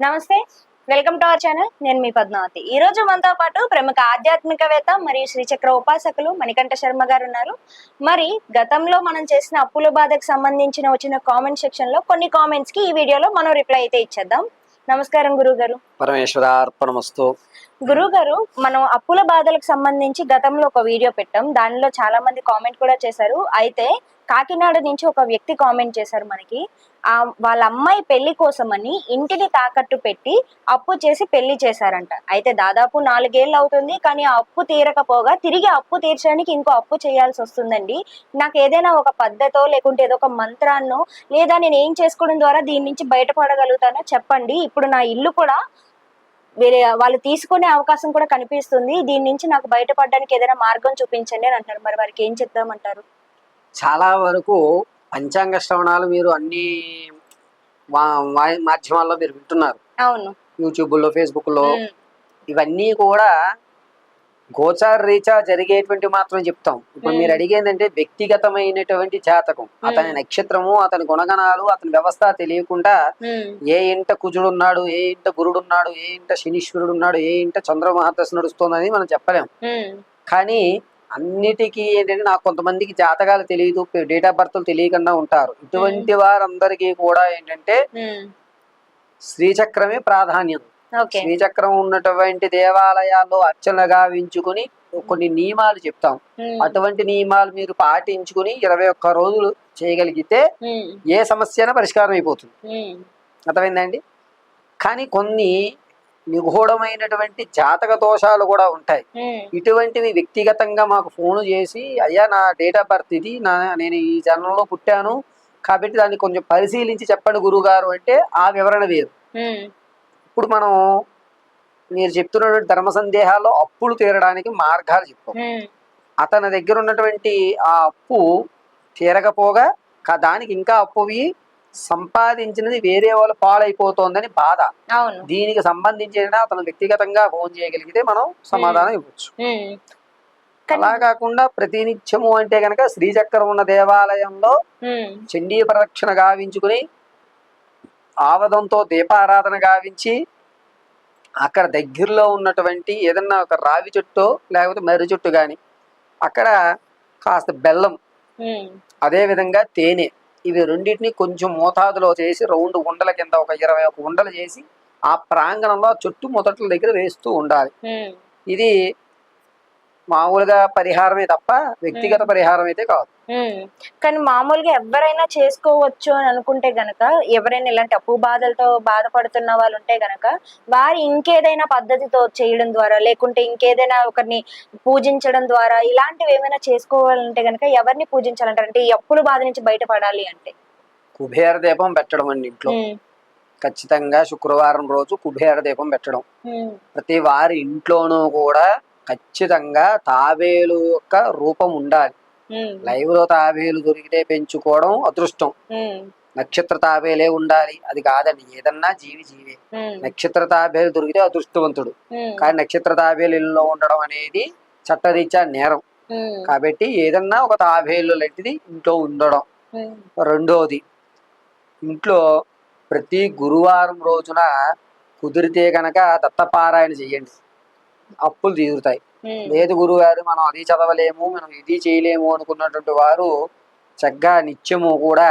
నమస్తే, welcome to our channel. నేను మీ పద్మావతి. ఈ రోజు మనతో పాటు ప్రముఖ ఆధ్యాత్మికవేత్త మరియు శ్రీచక్ర ఉపాసకులు మణికంఠ శర్మ గారు ఉన్నారు. మరి గతంలో మనం చేసిన అప్పుల బాధకు సంబంధించిన వచ్చిన కామెంట్ సెక్షన్ లో కొన్ని కామెంట్స్ కి ఈ వీడియోలో మనం రిప్లై అయితే ఇచ్చేద్దాం. నమస్కారం గురువు గారు. పరమేశ్వరార్పణమస్తు. గురువు గారు, మనం అప్పుల బాధలకు సంబంధించి గతంలో ఒక వీడియో పెట్టాం. దానిలో చాలా మంది కామెంట్ కూడా చేశారు. అయితే కాకినాడ నుంచి ఒక వ్యక్తి కామెంట్ చేశారు మనకి. వాళ్ళ అమ్మాయి పెళ్లి కోసమని ఇంటిని తాకట్టు పెట్టి అప్పు చేసి పెళ్లి చేశారంట. అయితే దాదాపు 4 ఏళ్ళు అవుతుంది, కానీ ఆ అప్పు తీరకపోగా తిరిగి అప్పు తీర్చడానికి ఇంకో అప్పు చేయాల్సి వస్తుందండి. నాకు ఏదైనా ఒక పద్ధతో లేకుంటే ఏదో ఒక మంత్రాన్నో లేదా నేను ఏం చేసుకోవడం ద్వారా దీని నుంచి బయటపడగలుగుతానో చెప్పండి. ఇప్పుడు నా ఇల్లు కూడా వేరే వాళ్ళు తీసుకునే అవకాశం కూడా కనిపిస్తుంది. దీని నుంచి నాకు బయటపడడానికి ఏదైనా మార్గం చూపించండి అని అంటారు. మరి వారికి ఏం చెప్దామంటారు? చాలా వరకు పంచాంగ శ్రవణాలు మీరు అన్ని మాధ్యమాల్లో మీరు వింటున్నారు. అవును. యూట్యూబ్లో, ఫేస్బుక్లో ఇవన్నీ కూడా గోచార రీత్యా జరిగేటువంటి మాత్రం చెప్తాం. ఇప్పుడు మీరు అడిగేందంటే వ్యక్తిగతమైనటువంటి జాతకం, అతని నక్షత్రము, అతని గుణగణాలు, అతని వ్యవస్థ తెలియకుండా ఏ ఇంట కుజుడున్నాడు, ఏ ఇంట గురుడున్నాడు, ఏ ఇంట శనీశ్వరుడు ఉన్నాడు, ఏ ఇంట చంద్రమహాదశ నడుస్తుందని మనం చెప్పలేం. కానీ అన్నిటికీ ఏంటంటే నాకు కొంతమందికి జాతకాలు తెలియదు, డేట్ ఆఫ్ బర్త్లు తెలియకుండా ఉంటారు. ఇటువంటి వారందరికీ కూడా ఏంటంటే శ్రీచక్రమే ప్రాధాన్యం. శ్రీచక్రం ఉన్నటువంటి దేవాలయాల్లో అర్చన గావించుకుని కొన్ని నియమాలు చెప్తాం. అటువంటి నియమాలు మీరు పాటించుకుని 21 రోజులు చేయగలిగితే ఏ సమస్య పరిష్కారం అయిపోతుంది. అర్థమైందండి? కానీ కొన్ని నిగూఢమైనటువంటి జాతక దోషాలు కూడా ఉంటాయి. ఇటువంటివి వ్యక్తిగతంగా మాకు ఫోన్ చేసి, అయ్యా నా డేట్ ఆఫ్ బర్త్ ఇది, నేను ఈ జన్మలో పుట్టాను కాబట్టి దాన్ని కొంచెం పరిశీలించి చెప్పండి గురువుగారు అంటే ఆ వివరణ వేరు. ఇప్పుడు మనం మీరు చెప్తున్నటువంటి ధర్మ సందేహాల్లో అప్పులు తీరడానికి మార్గాలు చెప్పాం. అతని దగ్గర ఉన్నటువంటి ఆ అప్పు తీరకపోగా దానికి ఇంకా అప్పువి సంపాదించినది వేరే వాళ్ళు పాలైపోతోందని బాధ. దీనికి సంబంధించి అతను వ్యక్తిగతంగా ఫోన్ చేయగలిగితే మనం సమాధానం ఇవ్వచ్చు. అలా కాకుండా ప్రతినిత్యము అంటే గనక శ్రీచక్రం ఉన్న దేవాలయంలో చండీ ప్రదక్షిణ గావించుకుని ఆవదంతో దీపారాధన గావించి అక్కడ దగ్గరలో ఉన్నటువంటి ఏదన్నా ఒక రావి చెట్టు లేకపోతే మర్రి చెట్టు కానీ అక్కడ కాస్త బెల్లం, అదే విధంగా తేనె, ఇవి రెండింటిని కొంచెం మోతాదులో చేసి రౌండ్ ఉండల కింద ఒక 21 ఉండలు చేసి ఆ ప్రాంగణంలో చుట్టూ మొదట్ల దగ్గర వేస్తూ ఉండాలి. ఇది మామూలుగా పరిహారమే తప్ప వ్యక్తిగత పరిహారం అయితే కాదు. కానీ మామూలుగా ఎవరైనా చేసుకోవచ్చు అని అనుకుంటే గనక, ఎవరైనా ఇలాంటి అప్పు బాధలతో బాధపడుతున్న వాళ్ళు ఉంటే గనక వారు ఇంకేదైనా పద్ధతితో చేయడం ద్వారా లేకుంటే ఇంకేదైనా ఒకరిని పూజించడం ద్వారా ఇలాంటివి ఏమైనా చేసుకోవాలంటే గనక ఎవరిని పూజించాలంటారు? అంటే ఈ అప్పుల బాధ నుంచి బయటపడాలి అంటే కుబేర దీపం పెట్టడం అండి ఇంట్లో. ఖచ్చితంగా శుక్రవారం రోజు కుబేర దీపం పెట్టడం. ప్రతి వారి ఇంట్లోనూ కూడా ఖచ్చితంగా తాబేలు యొక్క రూపం ఉండాలి. లైవ్ లో తాబేలు దొరికితే పెంచుకోవడం అదృష్టం. నక్షత్ర తాబేలే ఉండాలి అది కాదండి, ఏదన్నా జీవే. నక్షత్ర తాబేలు దొరికితే అదృష్టవంతుడు. కానీ నక్షత్ర తాబేలు ఇల్లులో ఉండడం అనేది చట్టరీత్యా నేరం. కాబట్టి ఏదన్నా ఒక తాబేలు లాంటిది ఇంట్లో ఉండడం. రెండోది, ఇంట్లో ప్రతి గురువారం రోజున కుదిరితే కనుక దత్తపారాయణ చెయ్యండి, అప్పులు తీరుతాయి. లేదు గురుగారు మనం అది చదవలేము, మనం ఇది చేయలేము అనుకున్నటువంటి వారు చక్కగా నిత్యము కూడా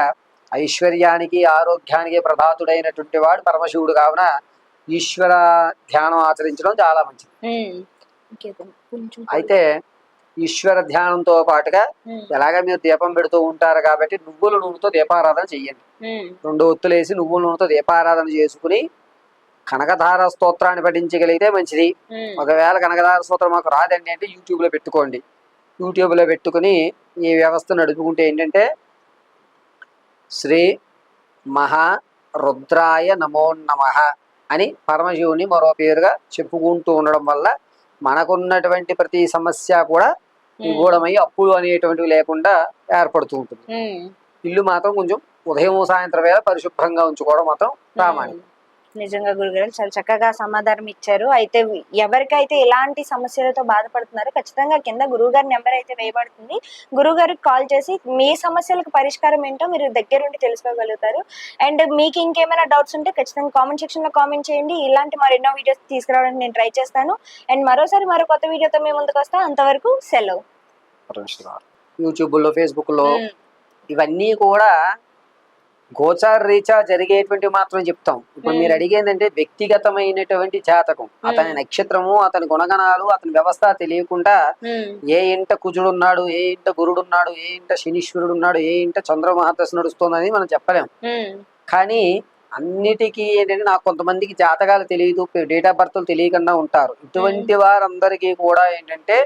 ఐశ్వర్యానికి ఆరోగ్యానికి ప్రధాతుడైనటువంటి వాడు పరమశివుడు కావున ఈశ్వర ధ్యానం ఆచరించడం చాలా మంచిది. అయితే ఈశ్వర ధ్యానంతో పాటుగా ఎలాగ మీరు దీపం పెడుతూ ఉంటారు కాబట్టి నువ్వుల నూనెతో దీపారాధన చెయ్యండి. 2 ఒత్తులు వేసి నువ్వుల నూనెతో దీపారాధన చేసుకుని కనకధార స్తోత్రాన్ని పఠించగలిగితే మంచిది. ఒకవేళ కనకధార స్తోత్రం మాకు రాదండి అంటే యూట్యూబ్లో పెట్టుకోండి. యూట్యూబ్లో పెట్టుకుని ఈ వ్యవస్థ నడుపుకుంటే ఏంటంటే శ్రీ మహా రుద్రాయ నమో నమః అని పరమశివుని మరో పేరుగా చెప్పుకుంటూ ఉండడం వల్ల మనకున్నటువంటి ప్రతి సమస్య కూడా నిగూఢమై అప్పులు అనేటువంటివి లేకుండా ఏర్పడుతూ ఉంటుంది. ఇల్లు మాత్రం కొంచెం ఉదయం సాయంత్రం వేళ పరిశుభ్రంగా ఉంచుకోవడం మాత్రం ప్రామాణికం. నిజంగా గురుగారు చాలా చక్కగా సమాధానం ఇచ్చారు. అయితే ఎవరికైతే ఎలాంటి సమస్యలతో బాధపడుతున్నారో ఖచ్చితంగా కింద గురువుగారి నెంబర్ అయితే వేయబడుతుంది. గురువుగారికి కాల్ చేసి మీ సమస్యలకు పరిష్కారం ఏంటో మీరు దగ్గరుండి తెలుసుకోగలుగుతారు. అండ్ మీకు ఇంకేమైనా డౌట్స్ ఉంటే ఖచ్చితంగా కామెంట్ సెక్షన్ లో కామెంట్ చేయండి. ఇలాంటి మరెన్నో వీడియోస్ తీసుకురావడానికి నేను ట్రై చేస్తాను. అండ్ మరోసారి మరో కొత్త వీడియోతో మేము ముందుకు వస్తాం. అంతవరకు సెలవు. యూట్యూబ్ లో, ఫేస్బుక్ లో ఇవన్నీ కూడా గోచార రీత్యా జరిగేటువంటి మాత్రం చెప్తాం. ఇప్పుడు మీరు అడిగేందంటే వ్యక్తిగతమైనటువంటి జాతకం, అతని నక్షత్రము, అతని గుణగణాలు, అతని వ్యవస్థ తెలియకుండా ఏ ఇంట కుజుడున్నాడు, ఏ ఇంట గురుడున్నాడు, ఏ ఇంట శనీశ్వరుడు ఉన్నాడు, ఏ ఇంట చంద్ర మహాదశ నడుస్తుందని మనం చెప్పలేం. కానీ అన్నిటికీ ఏంటంటే నాకు కొంతమందికి జాతకాలు తెలియదు, డేట్ ఆఫ్ బర్త్లు తెలియకుండా ఉంటారు. ఇటువంటి వారందరికీ కూడా ఏంటంటే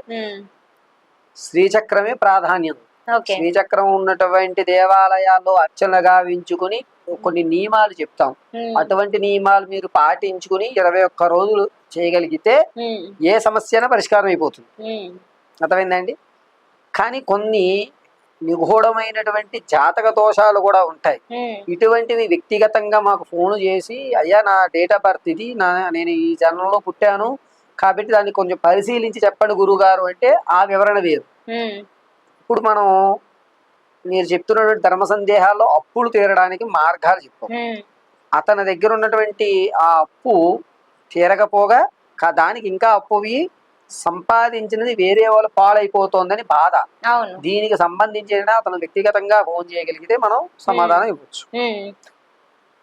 శ్రీచక్రమే ప్రాధాన్యం. శ్రీచక్రం ఉన్నటువంటి దేవాలయాల్లో అర్చన గావించుకుని కొన్ని నియమాలు చెప్తాం. అటువంటి నియమాలు మీరు పాటించుకుని 21 రోజులు చేయగలిగితే ఏ సమస్య పరిష్కారం అయిపోతుంది. అర్థమైందండి. కానీ కొన్ని నిగూఢమైనటువంటి జాతక దోషాలు కూడా ఉంటాయి. ఇటువంటివి వ్యక్తిగతంగా మాకు ఫోన్ చేసి, అయ్యా నా డేట్ ఆఫ్ బర్త్ ఇది, నేను ఈ జన్మలో పుట్టాను కాబట్టి దాన్ని కొంచెం పరిశీలించి చెప్పండి గురుగారు అంటే ఆ వివరణ వేరు. ఇప్పుడు మనం మీరు చెప్తున్నటువంటి ధర్మ సందేహాల్లో అప్పులు తీరడానికి మార్గాలు చెప్పాం. అతని దగ్గర ఉన్నటువంటి ఆ అప్పు తీరకపోగా దానికి ఇంకా అప్పువి సంపాదించినది వేరే వాళ్ళు పాలైపోతోందని బాధ. దీనికి సంబంధించి అతను వ్యక్తిగతంగా ఫోన్ చేయగలిగితే మనం సమాధానం ఇవ్వచ్చు.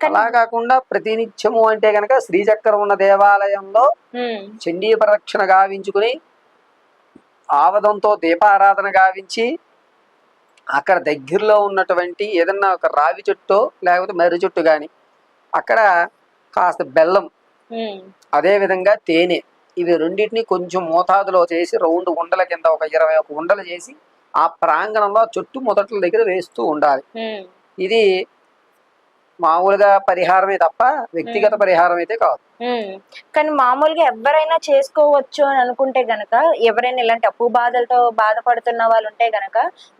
అలా కాకుండా ప్రతినిత్యము అంటే గనక శ్రీచక్రం ఉన్న దేవాలయంలో చండీ ప్రదక్షిణ గావించుకుని ఆవదంతో దీపారాధన గావించి అక్కడ దగ్గరలో ఉన్నటువంటి ఏదన్నా ఒక రావి చెట్టు లేకపోతే మర్రి చెట్టు కానీ అక్కడ కాస్త బెల్లం, అదే విధంగా తేనె, ఇవి రెండింటిని కొంచెం మోతాదులో చేసి రౌండ్ ఉండల కింద ఒక 21 ఉండలు చేసి ఆ ప్రాంగణంలో చుట్టూ మొదట్ల దగ్గర వేస్తూ ఉండాలి. ఇది మామూలుగా పరిహారమే తప్ప వ్యక్తిగత పరిహారం అయితే కాదు. కానీ మామూలుగా ఎవరైనా చేసుకోవచ్చు అని అనుకుంటే గనక, ఎవరైనా ఇలాంటి అప్పు బాధలతో బాధపడుతున్న వాళ్ళు ఉంటే గనక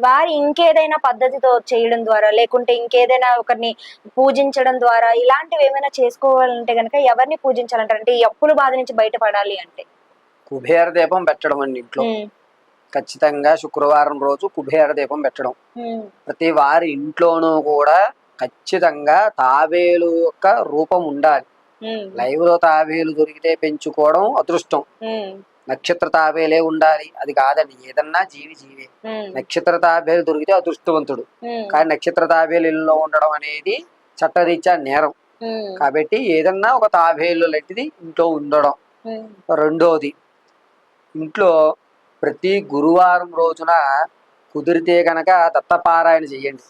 వారు ఇంకేదైనా పద్ధతితో చేయడం ద్వారా, లేకుంటే ఇంకేదైనా ఒకరిని పూజించడం ద్వారా ఇలాంటివి ఏమైనా చేసుకోవాలంటే గనక ఎవరిని పూజించాలంటారు? అంటే ఈ అప్పుల బాధ నుంచి బయటపడాలి అంటే కుబేర దీపం పెట్టడం అండి ఇంట్లో. ఖచ్చితంగా శుక్రవారం రోజు కుబేర దీపం పెట్టడం. ప్రతి వారి ఇంట్లోనూ కూడా ఖచ్చితంగా తాబేలు యొక్క రూపం ఉండాలి. లైవ్ లో తాబేలు దొరికితే పెంచుకోవడం అదృష్టం. నక్షత్ర తాబేలే ఉండాలి అది కాదండి, ఏదన్నా జీవే. నక్షత్ర తాబేలు దొరికితే అదృష్టవంతుడు. కానీ నక్షత్ర తాబేలు ఇల్లులో ఉండడం అనేది చట్టరీత్యా నేరం. కాబట్టి ఏదన్నా ఒక తాబేలు లాంటిది ఇంట్లో ఉండడం. రెండోది, ఇంట్లో ప్రతి గురువారం రోజున కుదిరితే కనుక దత్తపారాయణ చెయ్యండి,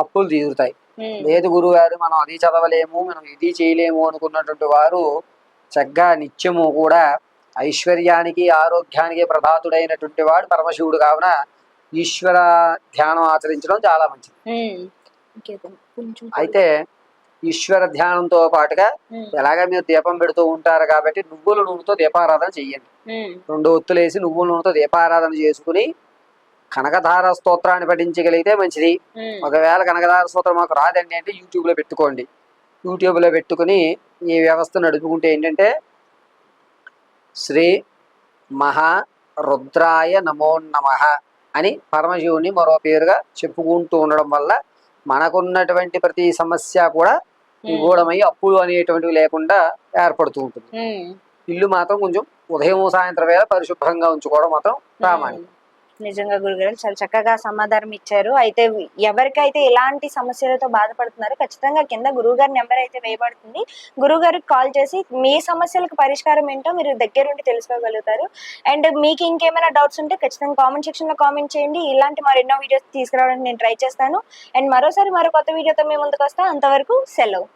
అప్పులు తీరుతాయి. లేదు గురుగారు మనం అది చదవలేము, మనం ఇది చేయలేము అనుకున్నటువంటి వారు చక్కగా నిత్యము కూడా ఐశ్వర్యానికి ఆరోగ్యానికి ప్రధాతుడైనటువంటి వాడు పరమశివుడు కావున ఈశ్వర ధ్యానం ఆచరించడం చాలా మంచిది. అయితే ఈశ్వర ధ్యానంతో పాటుగా ఎలాగా మీరు దీపం పెడుతూ ఉంటారు కాబట్టి నువ్వుల నూనెతో దీపారాధన చెయ్యండి. 2 ఒత్తులేసి నువ్వుల నూనెతో దీపారాధన చేసుకుని కనకధార స్తోత్రాన్ని పఠించగలిగితే మంచిది. ఒకవేళ కనకధార స్తోత్రం మాకు రాదండి అంటే యూట్యూబ్ లో పెట్టుకోండి. యూట్యూబ్ లో పెట్టుకుని ఈ వ్యవస్థ నడుపుకుంటే ఏంటంటే శ్రీ మహా రుద్రాయ నమో నమః అని పరమశివుని మరో పేరుగా చెప్పుకుంటూ ఉండడం వల్ల మనకున్నటువంటి ప్రతి సమస్య కూడా నిగూఢమై అప్పులు అనేటువంటివి లేకుండా ఏర్పడుతూ ఉంటుంది. ఇల్లు మాత్రం కొంచెం ఉదయం సాయంత్రం వేళ పరిశుభ్రంగా ఉంచుకోవడం మాత్రం ప్రామాణికం. నిజంగా గురుగారు చాలా చక్కగా సమాధానం ఇచ్చారు. అయితే ఎవరికైతే ఎలాంటి సమస్యలతో బాధపడుతున్నారో ఖచ్చితంగా కింద గురువుగారి నెంబర్ అయితే వేయబడుతుంది. గురువుగారికి కాల్ చేసి మీ సమస్యలకు పరిష్కారం ఏంటో మీరు దగ్గరుండి తెలుసుకోగలుగుతారు. అండ్ మీకు ఇంకేమైనా డౌట్స్ ఉంటే ఖచ్చితంగా కామెంట్ సెక్షన్ లో కామెంట్ చేయండి. ఇలాంటి మరెన్నో వీడియోస్ తీసుకురావడానికి నేను ట్రై చేస్తాను. అండ్ మరోసారి మరో కొత్త వీడియోతో మేము ముందుకు వస్తాం. అంతవరకు సెలవు.